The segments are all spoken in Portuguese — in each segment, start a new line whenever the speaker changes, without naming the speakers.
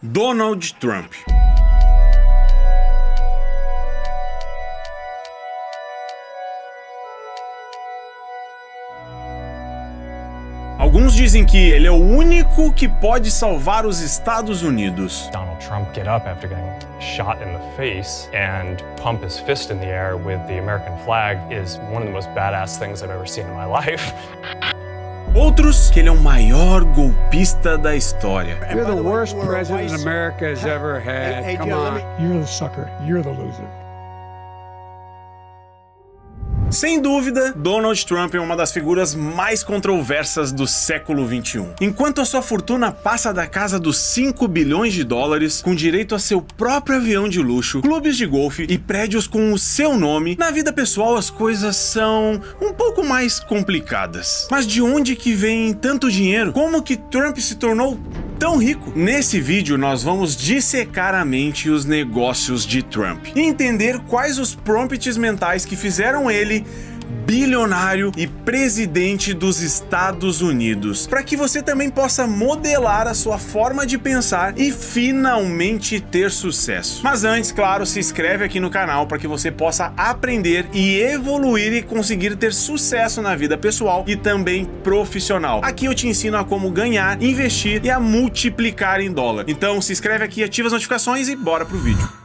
Donald Trump. Alguns dizem que ele é o único que pode salvar os Estados Unidos.
Donald Trump get up after getting shot in the face and pump his fist in the air with the American flag is one of the most badass things I've ever seen in my life.
Outros que ele é o maior golpista da história.
You're the worst president America has ever had. Come on.
You're the sucker. You're the loser.
Sem dúvida, Donald Trump é uma das figuras mais controversas do século XXI. Enquanto a sua fortuna passa da casa dos 5 bilhões de dólares, com direito a seu próprio avião de luxo, clubes de golfe e prédios com o seu nome, na vida pessoal as coisas são um pouco mais complicadas. Mas de onde que vem tanto dinheiro? Como que Trump se tornou tão rico? Nesse vídeo nós vamos dissecar a mente e os negócios de Trump e entender quais os prompts mentais que fizeram ele bilionário e presidente dos Estados Unidos, para que você também possa modelar a sua forma de pensar e finalmente ter sucesso. Mas antes, claro, se inscreve aqui no canal para que você possa aprender e evoluir e conseguir ter sucesso na vida pessoal e também profissional. Aqui eu te ensino a como ganhar, investir e a multiplicar em dólar. Então se inscreve aqui, ativa as notificações e bora pro vídeo.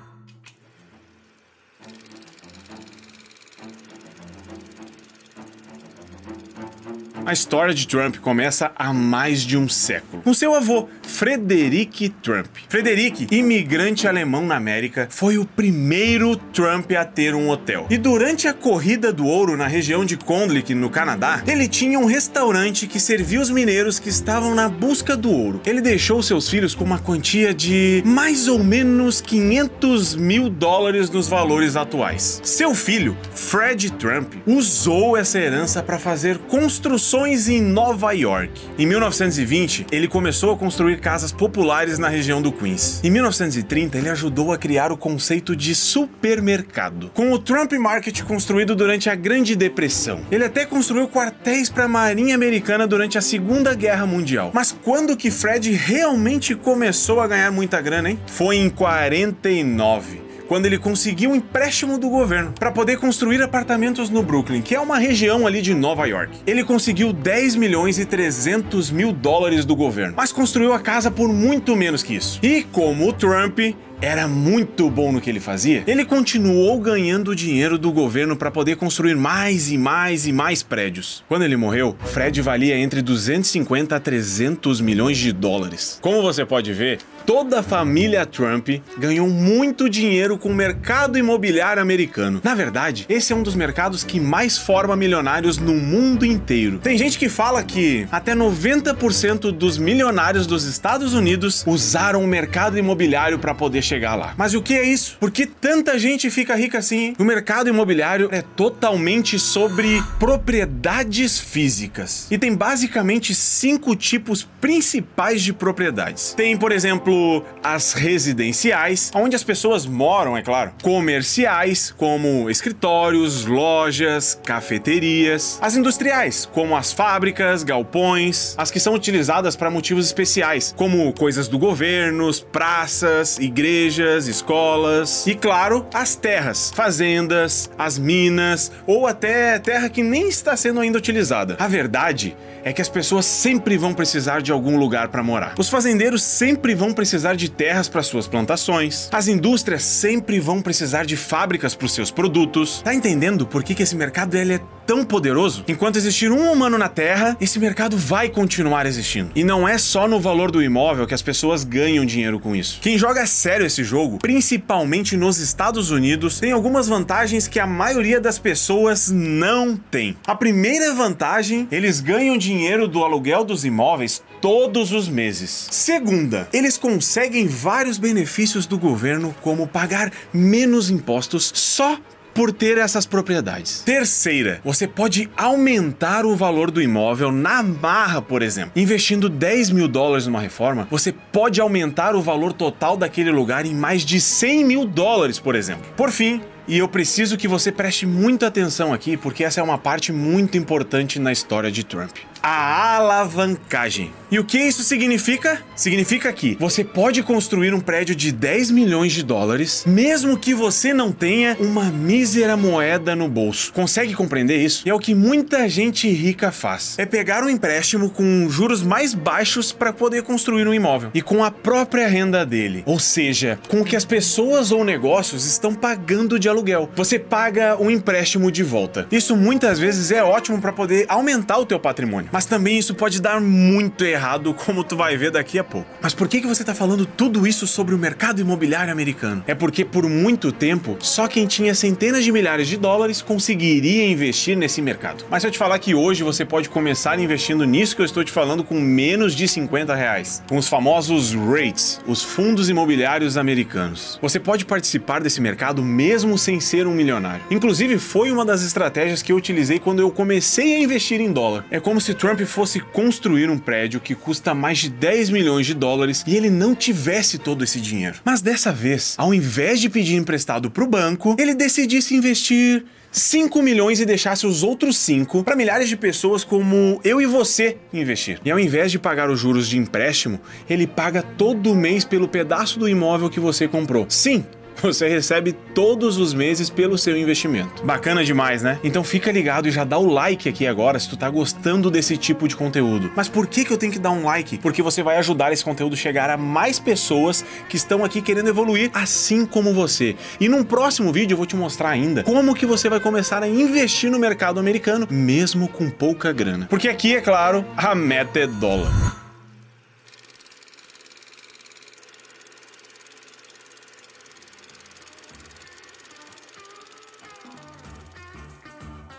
A história de Trump começa há mais de um século, com seu avô, Frederick Trump. Frederick, imigrante alemão na América, foi o primeiro Trump a ter um hotel. E durante a corrida do ouro na região de Klondike, no Canadá, ele tinha um restaurante que servia os mineiros que estavam na busca do ouro. Ele deixou seus filhos com uma quantia de mais ou menos 500 mil dólares nos valores atuais. Seu filho, Fred Trump, usou essa herança para fazer construções em Nova York. Em 1920, ele começou a construir casas populares na região do Queens. Em 1930, ele ajudou a criar o conceito de supermercado, com o Trump Market construído durante a Grande Depressão. Ele até construiu quartéis para a Marinha Americana durante a Segunda Guerra Mundial. Mas quando que Fred realmente começou a ganhar muita grana, hein? Foi em 49. Quando ele conseguiu um empréstimo do governo para poder construir apartamentos no Brooklyn, que é uma região ali de Nova York. Ele conseguiu 10 milhões e 300 mil dólares do governo, mas construiu a casa por muito menos que isso. E como o Trump era muito bom no que ele fazia, ele continuou ganhando dinheiro do governo para poder construir mais e mais e mais prédios. Quando ele morreu, Fred valia entre 250 a 300 milhões de dólares. Como você pode ver, toda a família Trump ganhou muito dinheiro com o mercado imobiliário americano. Na verdade, esse é um dos mercados que mais forma milionários no mundo inteiro. Tem gente que fala que até 90% dos milionários dos Estados Unidos usaram o mercado imobiliário para poder chegar lá. Mas o que é isso? Por que tanta gente fica rica assim, hein? O mercado imobiliário é totalmente sobre propriedades físicas. E tem basicamente 5 tipos principais de propriedades. Tem, por exemplo, as residenciais, onde as pessoas moram, é claro. Comerciais, como escritórios, lojas, cafeterias. As industriais, como as fábricas, galpões. As que são utilizadas para motivos especiais, como coisas do governo, praças, igrejas, escolas. E claro, as terras, fazendas, as minas, ou até terra que nem está sendo ainda utilizada. A verdade é que as pessoas sempre vão precisar de algum lugar para morar. Os fazendeiros sempre vão precisar de terras para suas plantações. As indústrias sempre vão precisar de fábricas para os seus produtos. Tá entendendo por que esse mercado ele é tão poderoso? Enquanto existir um humano na Terra, esse mercado vai continuar existindo. E não é só no valor do imóvel que as pessoas ganham dinheiro com isso. Quem joga a sério esse jogo, principalmente nos Estados Unidos, tem algumas vantagens que a maioria das pessoas não tem. A primeira vantagem, eles ganham dinheiro do aluguel dos imóveis todos os meses. Segunda, eles conseguem vários benefícios do governo, como pagar menos impostos só por ter essas propriedades. Terceira, você pode aumentar o valor do imóvel na marra, por exemplo. Investindo 10 mil dólares numa reforma, você pode aumentar o valor total daquele lugar em mais de 100 mil dólares, por exemplo. Por fim, e eu preciso que você preste muita atenção aqui, porque essa é uma parte muito importante na história de Trump. a alavancagem. E o que isso significa? Significa que você pode construir um prédio de 10 milhões de dólares, mesmo que você não tenha uma mísera moeda no bolso. Consegue compreender isso? E é o que muita gente rica faz. É pegar um empréstimo com juros mais baixos para poder construir um imóvel. E com a própria renda dele. Ou seja, com o que as pessoas ou negócios estão pagando de aluguel. Você paga um empréstimo de volta. Isso muitas vezes é ótimo para poder aumentar o teu patrimônio. Mas também isso pode dar muito errado, como tu vai ver daqui a pouco. Mas por que você tá falando tudo isso sobre o mercado imobiliário americano? É porque por muito tempo, só quem tinha centenas de milhares de dólares conseguiria investir nesse mercado. Mas se eu te falar que hoje você pode começar investindo nisso que eu estou te falando com menos de 50 reais, com os famosos REITs, os fundos imobiliários americanos. Você pode participar desse mercado mesmo sem ser um milionário. Inclusive, foi uma das estratégias que eu utilizei quando eu comecei a investir em dólar. É como se Trump fosse construir um prédio que custa mais de 10 milhões de dólares e ele não tivesse todo esse dinheiro. Mas dessa vez, ao invés de pedir emprestado para o banco, ele decidisse investir 5 milhões e deixasse os outros 5 para milhares de pessoas como eu e você investir. E ao invés de pagar os juros de empréstimo, ele paga todo mês pelo pedaço do imóvel que você comprou. Sim! Você recebe todos os meses pelo seu investimento. Bacana demais, né? Então fica ligado e já dá o like aqui agora se tu tá gostando desse tipo de conteúdo. Mas por que eu tenho que dar um like? Porque você vai ajudar esse conteúdo a chegar a mais pessoas que estão aqui querendo evoluir assim como você. E num próximo vídeo eu vou te mostrar ainda como que você vai começar a investir no mercado americano mesmo com pouca grana. Porque aqui, é claro, a meta é dólar.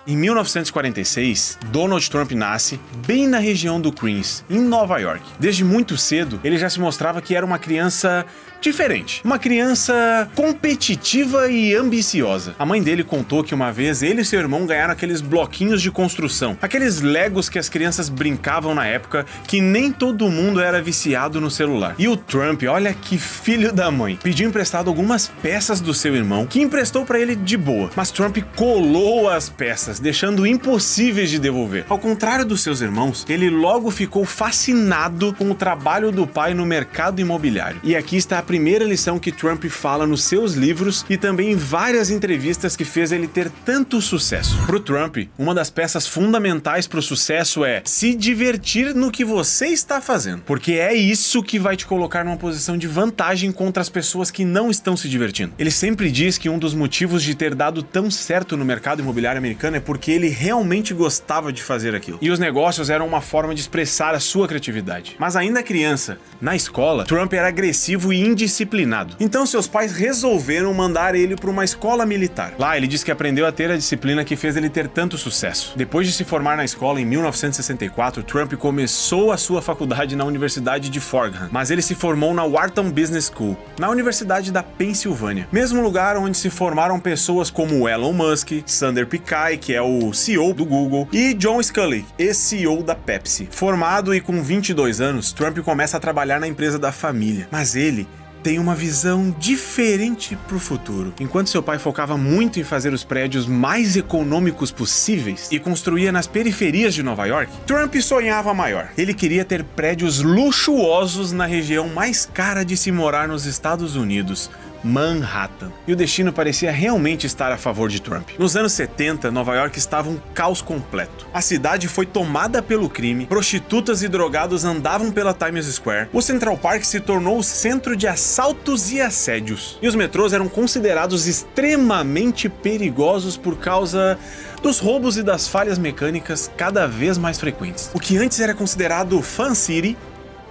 Em 1946, Donald Trump nasce bem na região do Queens, em Nova York. Desde muito cedo, ele já se mostrava que era uma criança diferente. Uma criança competitiva e ambiciosa. A mãe dele contou que uma vez ele e seu irmão ganharam aqueles bloquinhos de construção. Aqueles Legos que as crianças brincavam na época, que nem todo mundo era viciado no celular. E o Trump, olha que filho da mãe, pediu emprestado algumas peças do seu irmão, que emprestou pra ele de boa. Mas Trump colou as peças, deixando impossíveis de devolver. Ao contrário dos seus irmãos, ele logo ficou fascinado com o trabalho do pai no mercado imobiliário. E aqui está a primeira lição que Trump fala nos seus livros e também em várias entrevistas que fez ele ter tanto sucesso. Pro Trump, uma das peças fundamentais pro sucesso é se divertir no que você está fazendo, porque é isso que vai te colocar numa posição de vantagem contra as pessoas que não estão se divertindo. Ele sempre diz que um dos motivos de ter dado tão certo no mercado imobiliário americano é porque ele realmente gostava de fazer aquilo. E os negócios eram uma forma de expressar a sua criatividade. Mas ainda criança, na escola, Trump era agressivo e indisciplinado. Então seus pais resolveram mandar ele para uma escola militar. Lá ele diz que aprendeu a ter a disciplina que fez ele ter tanto sucesso. Depois de se formar na escola em 1964, Trump começou a sua faculdade na Universidade de Fordham, mas ele se formou na Wharton Business School, na Universidade da Pensilvânia, mesmo lugar onde se formaram pessoas como Elon Musk, Sundar Pichai, que é o CEO do Google, e John Sculley, ex-CEO da Pepsi. Formado e com 22 anos, Trump começa a trabalhar na empresa da família, mas ele tem uma visão diferente pro futuro. Enquanto seu pai focava muito em fazer os prédios mais econômicos possíveis e construía nas periferias de Nova York, Trump sonhava maior. Ele queria ter prédios luxuosos na região mais cara de se morar nos Estados Unidos, Manhattan. E o destino parecia realmente estar a favor de Trump. Nos anos 70, Nova York estava um caos completo. A cidade foi tomada pelo crime, prostitutas e drogados andavam pela Times Square, o Central Park se tornou o centro de assaltos e assédios, e os metrôs eram considerados extremamente perigosos por causa dos roubos e das falhas mecânicas cada vez mais frequentes. O que antes era considerado Fun City,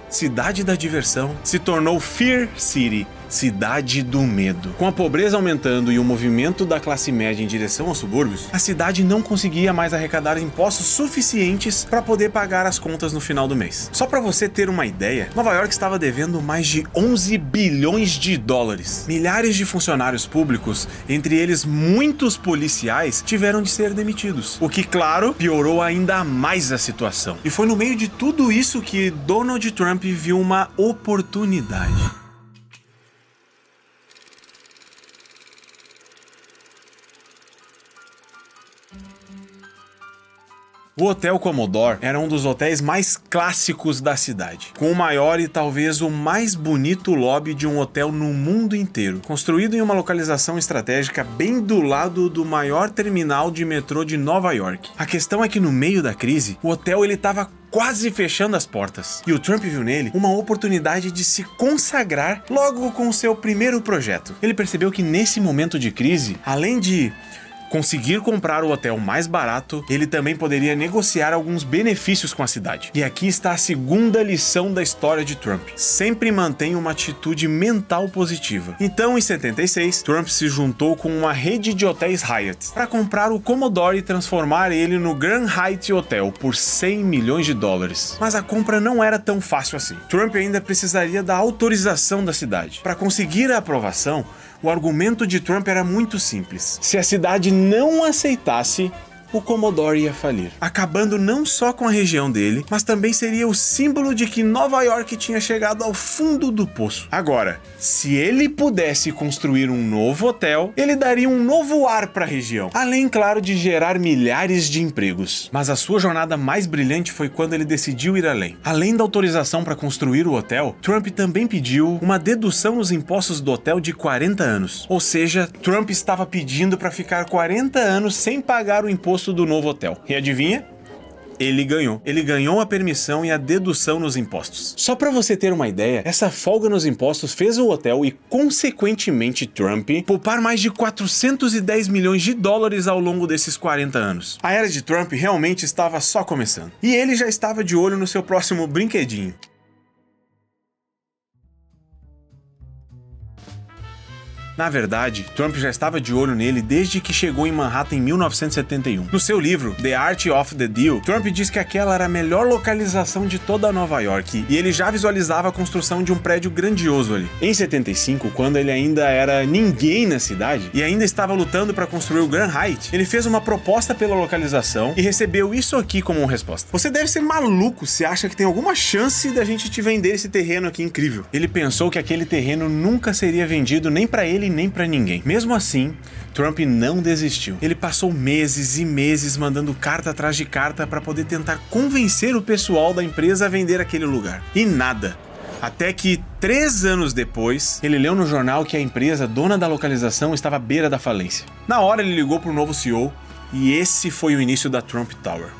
cidade da diversão, se tornou Fear City, cidade do medo. Com a pobreza aumentando e o movimento da classe média em direção aos subúrbios, a cidade não conseguia mais arrecadar impostos suficientes para poder pagar as contas no final do mês. Só para você ter uma ideia, Nova York estava devendo mais de 11 bilhões de dólares. Milhares de funcionários públicos, entre eles muitos policiais, tiveram de ser demitidos, o que, claro, piorou ainda mais a situação. E foi no meio de tudo isso que Donald Trump viu uma oportunidade. O Hotel Commodore era um dos hotéis mais clássicos da cidade, com o maior e talvez o mais bonito lobby de um hotel no mundo inteiro, construído em uma localização estratégica bem do lado do maior terminal de metrô de Nova York. A questão é que no meio da crise, o hotel ele estava quase fechando as portas, e o Trump viu nele uma oportunidade de se consagrar logo com o seu primeiro projeto. Ele percebeu que nesse momento de crise, além de conseguir comprar o hotel mais barato, ele também poderia negociar alguns benefícios com a cidade. E aqui está a segunda lição da história de Trump: sempre mantenha uma atitude mental positiva. Então, em 76, Trump se juntou com uma rede de hotéis Hyatt para comprar o Commodore e transformar ele no Grand Hyatt Hotel por 100 milhões de dólares. Mas a compra não era tão fácil assim. Trump ainda precisaria da autorização da cidade. Para conseguir a aprovação, o argumento de Trump era muito simples: se a cidade não aceitasse, o Commodore ia falir, acabando não só com a região dele, mas também seria o símbolo de que Nova York tinha chegado ao fundo do poço. Agora, se ele pudesse construir um novo hotel, ele daria um novo ar para a região, além, claro, de gerar milhares de empregos. Mas a sua jornada mais brilhante foi quando ele decidiu ir além. Além da autorização para construir o hotel, Trump também pediu uma dedução nos impostos do hotel de 40 anos. Ou seja, Trump estava pedindo para ficar 40 anos sem pagar o imposto do novo hotel. E adivinha? Ele ganhou. Ele ganhou a permissão e a dedução nos impostos. Só para você ter uma ideia, essa folga nos impostos fez o hotel e, consequentemente, Trump poupar mais de 410 milhões de dólares ao longo desses 40 anos. A era de Trump realmente estava só começando. E ele já estava de olho no seu próximo brinquedinho. Na verdade, Trump já estava de olho nele desde que chegou em Manhattan em 1971. No seu livro, The Art of the Deal, Trump diz que aquela era a melhor localização de toda Nova York, e ele já visualizava a construção de um prédio grandioso ali. Em 75, quando ele ainda era ninguém na cidade, e ainda estava lutando para construir o Grand Hyatt, ele fez uma proposta pela localização e recebeu isso aqui como uma resposta: você deve ser maluco se acha que tem alguma chance da gente te vender esse terreno aqui incrível. Ele pensou que aquele terreno nunca seria vendido nem para ele nem para ninguém. Mesmo assim, Trump não desistiu. Ele passou meses e meses mandando carta atrás de carta para poder tentar convencer o pessoal da empresa a vender aquele lugar. E nada. Até que, 3 anos depois, ele leu no jornal que a empresa dona da localização estava à beira da falência. Na hora, ele ligou para o novo CEO e esse foi o início da Trump Tower.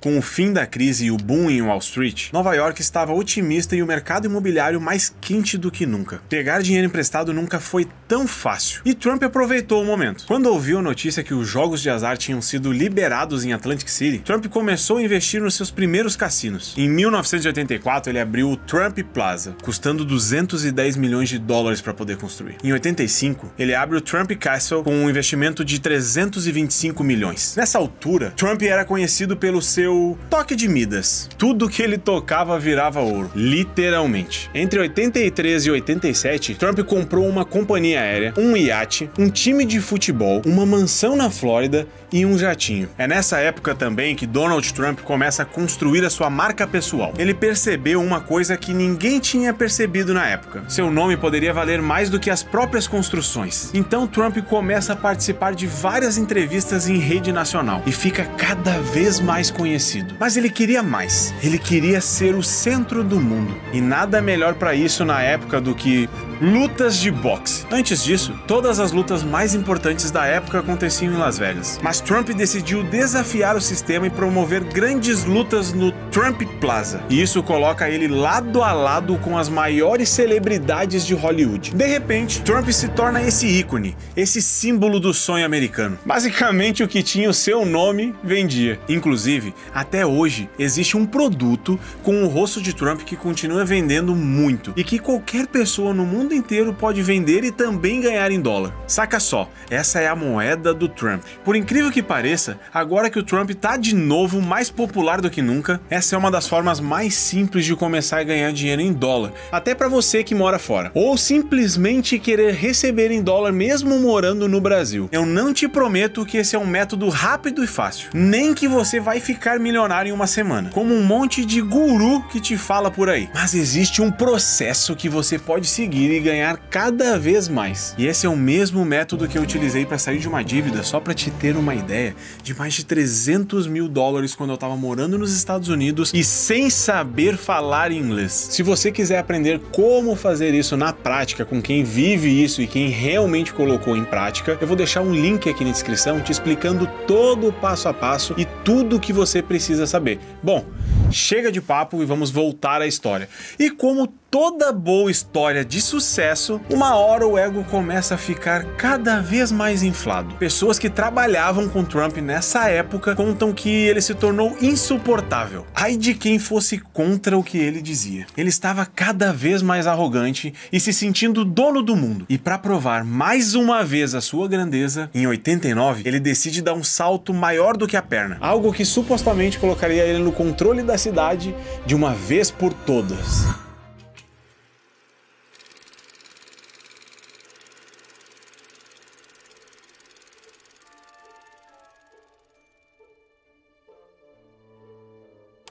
Com o fim da crise e o boom em Wall Street, Nova York estava otimista e o mercado imobiliário mais quente do que nunca. Pegar dinheiro emprestado nunca foi tão fácil, e Trump aproveitou o momento. Quando ouviu a notícia que os jogos de azar tinham sido liberados em Atlantic City, Trump começou a investir nos seus primeiros cassinos. Em 1984, ele abriu o Trump Plaza, custando 210 milhões de dólares para poder construir. Em 85, ele abre o Trump Castle com um investimento de 325 milhões. Nessa altura, Trump era conhecido pelo seu toque de Midas. Tudo que ele tocava virava ouro, literalmente. Entre 83 e 87, Trump comprou uma companhia aérea, um iate, um time de futebol, uma mansão na Flórida e um jatinho. É nessa época também que Donald Trump começa a construir a sua marca pessoal. Ele percebeu uma coisa que ninguém tinha percebido na época: seu nome poderia valer mais do que as próprias construções. Então Trump começa a participar de várias entrevistas em rede nacional e fica cada vez mais conhecido. Mas ele queria mais. Ele queria ser o centro do mundo. E nada melhor para isso na época do que lutas de boxe. Antes disso, todas as lutas mais importantes da época aconteciam em Las Vegas. Mas Trump decidiu desafiar o sistema e promover grandes lutas no Trump Plaza. E isso coloca ele lado a lado com as maiores celebridades de Hollywood. De repente, Trump se torna esse ícone, esse símbolo do sonho americano. Basicamente, o que tinha o seu nome vendia. Inclusive, até hoje, existe um produto com o rosto de Trump que continua vendendo muito e que qualquer pessoa no mundo inteiro pode vender e também ganhar em dólar. Saca só, essa é a moeda do Trump. Por incrível que pareça, agora que o Trump tá de novo mais popular do que nunca, essa essa é uma das formas mais simples de começar a ganhar dinheiro em dólar, até para você que mora fora, ou simplesmente querer receber em dólar mesmo morando no Brasil. Eu não te prometo que esse é um método rápido e fácil, nem que você vai ficar milionário em uma semana, como um monte de guru que te fala por aí. Mas existe um processo que você pode seguir e ganhar cada vez mais. E esse é o mesmo método que eu utilizei para sair de uma dívida, só para te ter uma ideia, de mais de 300 mil dólares quando eu estava morando nos Estados Unidos e sem saber falar inglês. Se você quiser aprender como fazer isso na prática, com quem vive isso e quem realmente colocou em prática, eu vou deixar um link aqui na descrição te explicando todo o passo a passo e tudo o que você precisa saber. Bom, chega de papo e vamos voltar à história. E como toda boa história de sucesso, uma hora o ego começa a ficar cada vez mais inflado. Pessoas que trabalhavam com Trump nessa época contam que ele se tornou insuportável. Ai de quem fosse contra o que ele dizia. Ele estava cada vez mais arrogante e se sentindo dono do mundo. E para provar mais uma vez a sua grandeza, em 89 ele decide dar um salto maior do que a perna. Algo que supostamente colocaria ele no controle da cidade de uma vez por todas.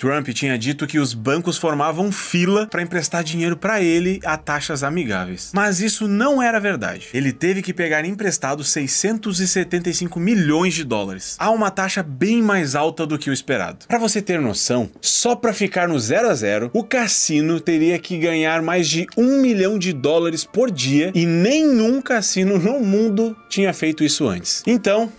Trump tinha dito que os bancos formavam fila para emprestar dinheiro para ele a taxas amigáveis. Mas isso não era verdade. Ele teve que pegar emprestado 675 milhões de dólares, a uma taxa bem mais alta do que o esperado. Para você ter noção, só para ficar no 0 a 0, o cassino teria que ganhar mais de 1 milhão de dólares por dia e nenhum cassino no mundo tinha feito isso antes. Então,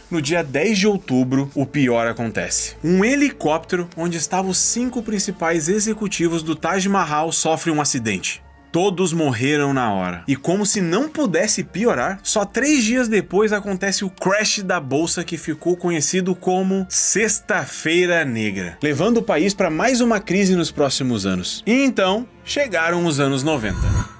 no dia 10 de outubro, o pior acontece. Um helicóptero onde estavam os 5 principais executivos do Taj Mahal sofre um acidente. Todos morreram na hora. E como se não pudesse piorar, só 3 dias depois acontece o crash da bolsa que ficou conhecido como Sexta-feira Negra, levando o país para mais uma crise nos próximos anos. E então, chegaram os anos 90.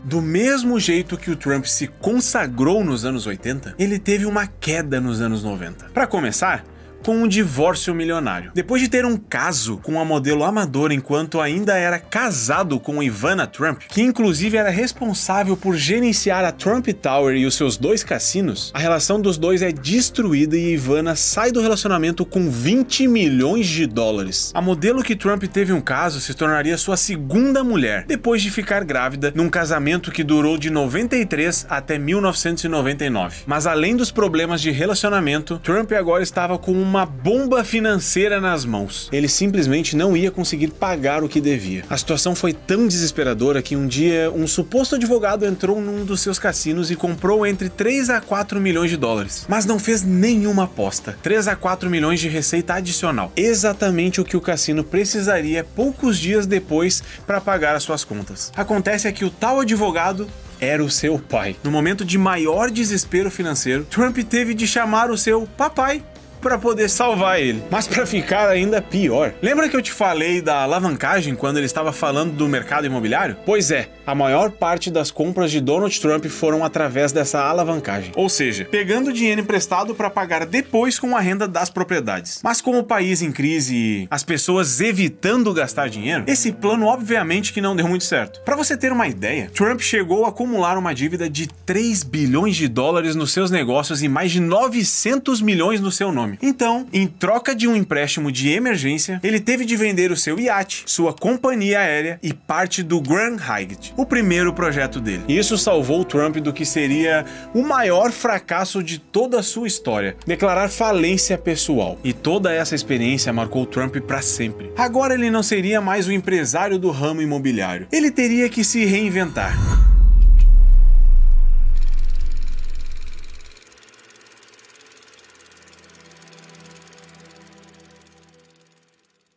Do mesmo jeito que o Trump se consagrou nos anos 80, ele teve uma queda nos anos 90. Para começar, com um divórcio milionário. Depois de ter um caso com uma modelo amadora enquanto ainda era casado com Ivana Trump, que inclusive era responsável por gerenciar a Trump Tower e os seus 2 cassinos, a relação dos dois é destruída e Ivana sai do relacionamento com 20 milhões de dólares. A modelo que Trump teve um caso se tornaria sua segunda mulher, depois de ficar grávida num casamento que durou de 93 até 1999. Mas além dos problemas de relacionamento, Trump agora estava com uma bomba financeira nas mãos. Ele simplesmente não ia conseguir pagar o que devia. A situação foi tão desesperadora que um dia um suposto advogado entrou num dos seus cassinos e comprou entre 3 a 4 milhões de dólares, mas não fez nenhuma aposta. 3 a 4 milhões de receita adicional. Exatamente o que o cassino precisaria poucos dias depois para pagar as suas contas. Acontece é que o tal advogado era o seu pai. No momento de maior desespero financeiro, Trump teve de chamar o seu papai para poder salvar ele. Mas para ficar ainda pior, lembra que eu te falei da alavancagem quando ele estava falando do mercado imobiliário? Pois é, a maior parte das compras de Donald Trump foram através dessa alavancagem. Ou seja, pegando dinheiro emprestado para pagar depois com a renda das propriedades. Mas com o país em crise e as pessoas evitando gastar dinheiro, esse plano obviamente que não deu muito certo. Para você ter uma ideia, Trump chegou a acumular uma dívida de 3 bilhões de dólares nos seus negócios e mais de 900 milhões no seu nome. Então, em troca de um empréstimo de emergência, ele teve de vender o seu iate, sua companhia aérea e parte do Grand Hyatt, o primeiro projeto dele. E isso salvou o Trump do que seria o maior fracasso de toda a sua história, declarar falência pessoal. E toda essa experiência marcou o Trump para sempre. Agora ele não seria mais o empresário do ramo imobiliário. Ele teria que se reinventar.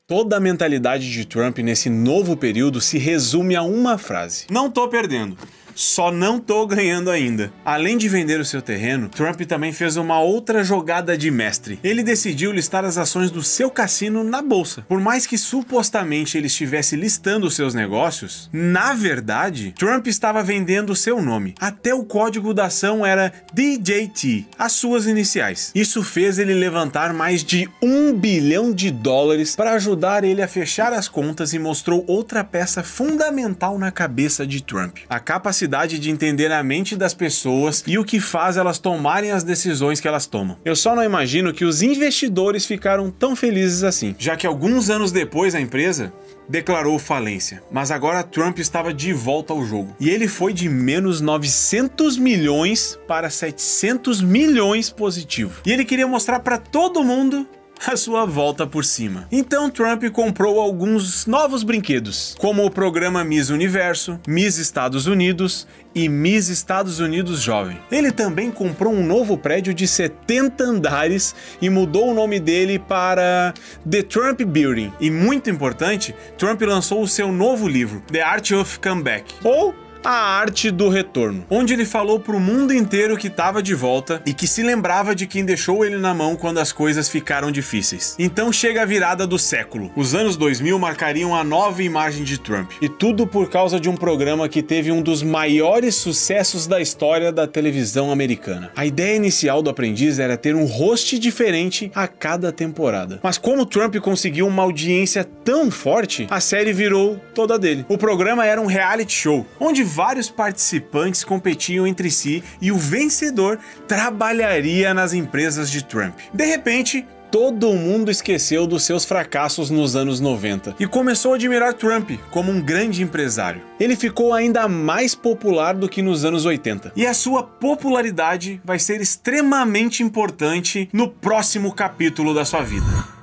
Toda a mentalidade de Trump nesse novo período se resume a uma frase: não tô perdendo. só não tô ganhando ainda. Além de vender o seu terreno, Trump também fez uma outra jogada de mestre. Ele decidiu listar as ações do seu cassino na bolsa. Por mais que supostamente ele estivesse listando seus negócios, na verdade, Trump estava vendendo o seu nome. Até o código da ação era DJT, as suas iniciais. Isso fez ele levantar mais de $1 bilhão para ajudar ele a fechar as contas e mostrou outra peça fundamental na cabeça de Trump: a capacidade de entender a mente das pessoas e o que faz elas tomarem as decisões que elas tomam. Eu só não imagino que os investidores ficaram tão felizes assim, já que alguns anos depois a empresa declarou falência. Mas agora Trump estava de volta ao jogo. E ele foi de menos 900 milhões para 700 milhões positivo. E ele queria mostrar para todo mundo a sua volta por cima. Então Trump comprou alguns novos brinquedos, como o programa Miss Universo, Miss Estados Unidos e Miss Estados Unidos Jovem. Ele também comprou um novo prédio de 70 andares e mudou o nome dele para The Trump Building. E muito importante, Trump lançou o seu novo livro, The Art of Comeback, ou A Arte do Retorno, onde ele falou pro mundo inteiro que estava de volta e que se lembrava de quem deixou ele na mão quando as coisas ficaram difíceis. Então chega a virada do século. Os anos 2000 marcariam a nova imagem de Trump. E tudo por causa de um programa que teve um dos maiores sucessos da história da televisão americana. A ideia inicial do Aprendiz era ter um host diferente a cada temporada. Mas como Trump conseguiu uma audiência tão forte, a série virou toda dele. O programa era um reality show, onde vários participantes competiam entre si e o vencedor trabalharia nas empresas de Trump. De repente, todo mundo esqueceu dos seus fracassos nos anos 90 e começou a admirar Trump como um grande empresário. Ele ficou ainda mais popular do que nos anos 80. E a sua popularidade vai ser extremamente importante no próximo capítulo da sua vida.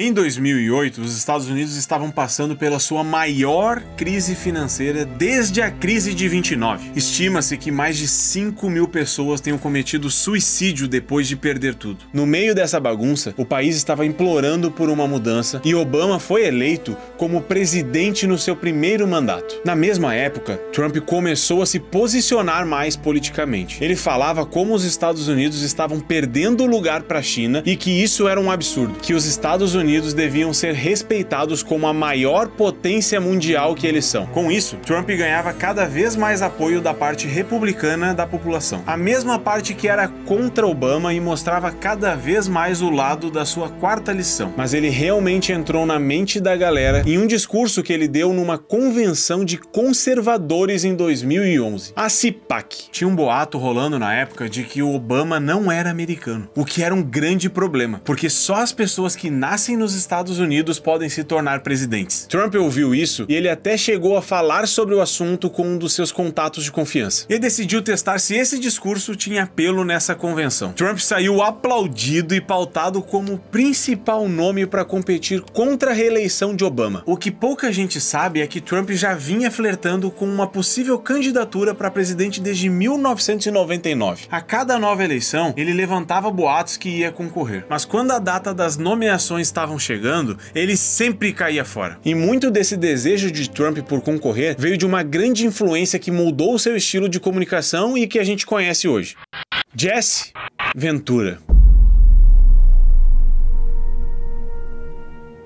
Em 2008, os Estados Unidos estavam passando pela sua maior crise financeira desde a crise de 29. Estima-se que mais de 5 mil pessoas tenham cometido suicídio depois de perder tudo. No meio dessa bagunça, o país estava implorando por uma mudança e Obama foi eleito como presidente no seu primeiro mandato. Na mesma época, Trump começou a se posicionar mais politicamente. Ele falava como os Estados Unidos estavam perdendo o lugar para a China e que isso era um absurdo, que os Estados Unidos deviam ser respeitados como a maior potência mundial que eles são. Com isso, Trump ganhava cada vez mais apoio da parte republicana da população. A mesma parte que era contra Obama e mostrava cada vez mais o lado da sua quarta lição. Mas ele realmente entrou na mente da galera em um discurso que ele deu numa convenção de conservadores em 2011, a CPAC. Tinha um boato rolando na época de que o Obama não era americano, o que era um grande problema, porque só as pessoas que nascem nos Estados Unidos podem se tornar presidentes. Trump ouviu isso e ele até chegou a falar sobre o assunto com um dos seus contatos de confiança. E decidiu testar se esse discurso tinha apelo nessa convenção. Trump saiu aplaudido e pautado como principal nome para competir contra a reeleição de Obama. O que pouca gente sabe é que Trump já vinha flertando com uma possível candidatura para presidente desde 1999. A cada nova eleição, ele levantava boatos que ia concorrer. Mas quando a data das nomeações estavam chegando, ele sempre caía fora. E muito desse desejo de Trump por concorrer veio de uma grande influência que mudou o seu estilo de comunicação e que a gente conhece hoje: Jesse Ventura.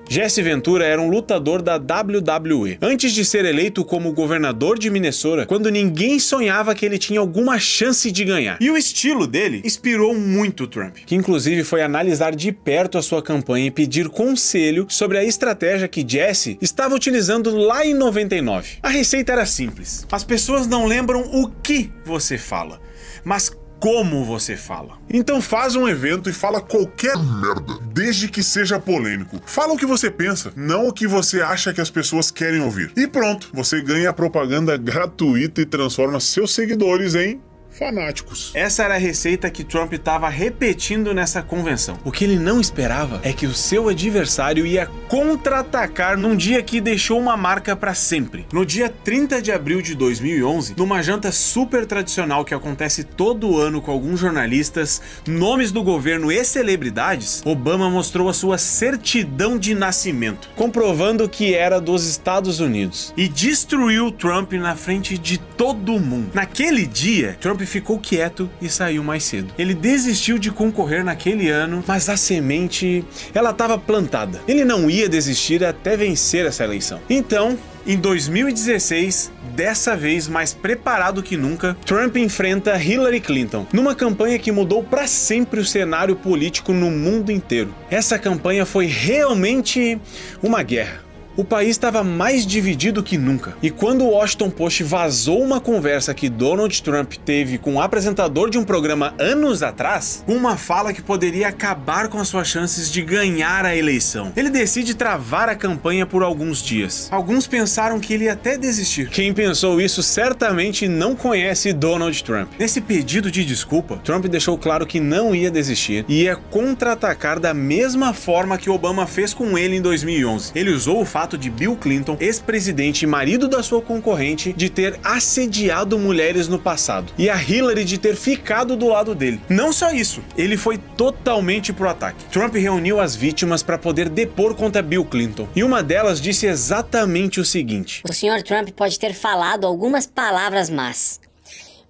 Jesse Ventura era um lutador da WWE. Antes de ser eleito como governador de Minnesota, quando ninguém sonhava que ele tinha alguma chance de ganhar. E o estilo dele inspirou muito Trump, que inclusive foi analisar de perto a sua campanha e pedir conselho sobre a estratégia que Jesse estava utilizando lá em 99. A receita era simples. As pessoas não lembram o que você fala, mas como você fala.
Então faz um evento e fala qualquer merda, desde que seja polêmico. Fala o que você pensa, não o que você acha que as pessoas querem ouvir. E pronto, você ganha propaganda gratuita e transforma seus seguidores em fanáticos.
Essa era a receita que Trump estava repetindo nessa convenção. O que ele não esperava é que o seu adversário ia contra-atacar num dia que deixou uma marca para sempre. No dia 30 de abril de 2011, numa janta super tradicional que acontece todo ano com alguns jornalistas, nomes do governo e celebridades, Obama mostrou a sua certidão de nascimento, comprovando que era dos Estados Unidos, e destruiu Trump na frente de todo mundo. Naquele dia, Trump ficou quieto e saiu mais cedo. Ele desistiu de concorrer naquele ano, mas a semente, ela estava plantada. Ele não ia desistir até vencer essa eleição. Então, em 2016, dessa vez mais preparado que nunca, Trump enfrenta Hillary Clinton, numa campanha que mudou para sempre o cenário político no mundo inteiro. Essa campanha foi realmente uma guerra. O país estava mais dividido que nunca. E quando o Washington Post vazou uma conversa que Donald Trump teve com um apresentador de um programa anos atrás, com uma fala que poderia acabar com as suas chances de ganhar a eleição, ele decide travar a campanha por alguns dias. Alguns pensaram que ele ia até desistir. Quem pensou isso certamente não conhece Donald Trump. Nesse pedido de desculpa, Trump deixou claro que não ia desistir e ia contra-atacar da mesma forma que Obama fez com ele em 2011. Ele usou o fato de Bill Clinton, ex-presidente e marido da sua concorrente, de ter assediado mulheres no passado, e a Hillary de ter ficado do lado dele. Não só isso, ele foi totalmente pro ataque. Trump reuniu as vítimas para poder depor contra Bill Clinton, e uma delas disse exatamente o seguinte:
o Sr. Trump pode ter falado algumas palavras más,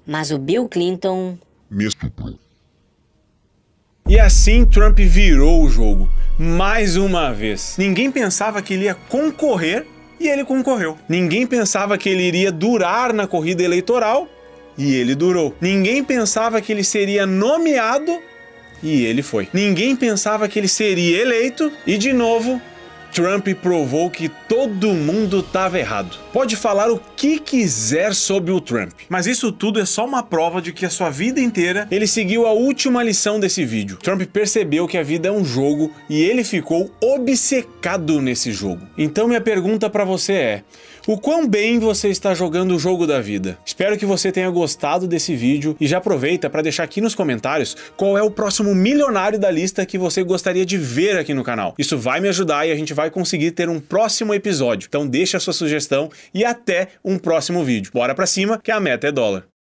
mas o Bill Clinton
Me estuprou.
E assim Trump virou o jogo, mais uma vez. Ninguém pensava que ele ia concorrer e ele concorreu. Ninguém pensava que ele iria durar na corrida eleitoral e ele durou. Ninguém pensava que ele seria nomeado e ele foi. Ninguém pensava que ele seria eleito e, de novo, Trump provou que todo mundo estava errado. Pode falar o que quiser sobre o Trump, mas isso tudo é só uma prova de que a sua vida inteira ele seguiu a última lição desse vídeo. Trump percebeu que a vida é um jogo e ele ficou obcecado nesse jogo. Então minha pergunta para você é: o quão bem você está jogando o jogo da vida? Espero que você tenha gostado desse vídeo e já aproveita para deixar aqui nos comentários qual é o próximo milionário da lista que você gostaria de ver aqui no canal. Isso vai me ajudar e a gente vai conseguir ter um próximo episódio. Então deixa a sua sugestão e até um próximo vídeo. Bora pra cima que a meta é dólar.